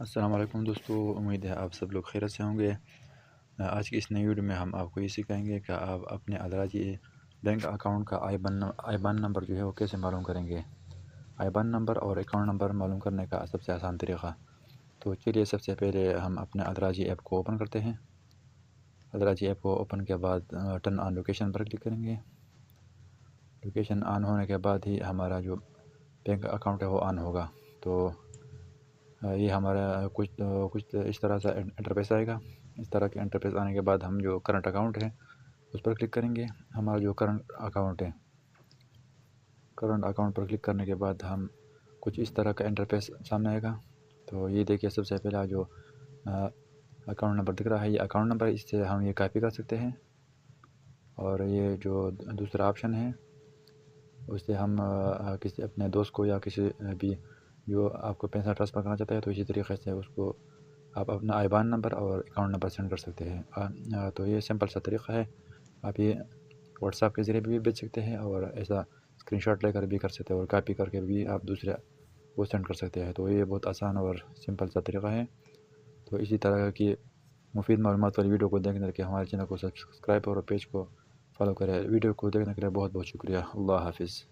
السلام علیکم دوستو، امید ہے آپ سب لوگ خیریت سے ہوں گے۔ آج کی اس نئی ویڈیو میں ہم آپ کو یہ سکھائیں گے کہ آپ اپنے ادراجی بینک اکاؤنٹ کا آئی بان نمبر جو ہے وہ کیسے معلوم کریں گے۔ آئی بان نمبر اور اکاؤنٹ نمبر معلوم کرنے کا سب سے آسان طریقہ۔ تو چلیے سب سے پہلے ہم اپنے ادراجی ایپ کو اوپن کرتے ہیں۔ ادراجی ایپ کو اوپن کے بعد turn on location per click کریں گے۔ لوکیشن آن ہونے کے بعد ہی ہمارا جو بینک اکاؤنٹ ہے وہ آن ہوگا۔ تو یہ ہمارا کچھ اس طرح سے انٹرفیس آئے گا۔ اس طرح کے انٹرفیس آنے کے بعد ہم جو کرنٹ اکاؤنٹ ہے اس پر کلک کریں گے۔ ہمارا جو کرنٹ اکاؤنٹ ہے، کرنٹ اکاؤنٹ پر کلک کرنے کے بعد ہم کچھ اس طرح کا انٹرفیس سامنے آئے گا۔ تو یہ دیکھیے سب سے پہلا جو اکاؤنٹ نمبر دکھ رہا ہے، یہ اکاؤنٹ نمبر، اس سے ہم یہ کاپی کر سکتے ہیں۔ اور یہ جو دوسرا آپشن ہے اس سے ہم کسی اپنے دوست کو یا کسی بھی جو آپ کو پیسہ ٹرانسفر کرنا چاہتا ہے تو اسی طریقے سے اس کو آپ اپنا آئی بان نمبر اور اکاؤنٹ نمبر سینڈ کر سکتے ہیں۔ تو یہ سمپل سا طریقہ ہے۔ آپ یہ واٹس ایپ کے ذریعے بھی بھیج سکتے ہیں اور ایسا اسکرین شاٹ لے کر بھی کر سکتے ہیں اور کاپی کر کے بھی آپ دوسرے کو سینڈ کر سکتے ہیں۔ تو یہ بہت آسان اور سمپل سا طریقہ ہے۔ تو اسی طرح کی مفید معلومات والی ویڈیو کو دیکھنے کے لیے ہمارے چینل کو سبسکرائب اور پیج کو فالو کریں۔ ویڈیو کو دیکھنے کے لیے بہت بہت شکریہ۔ اللہ حافظ۔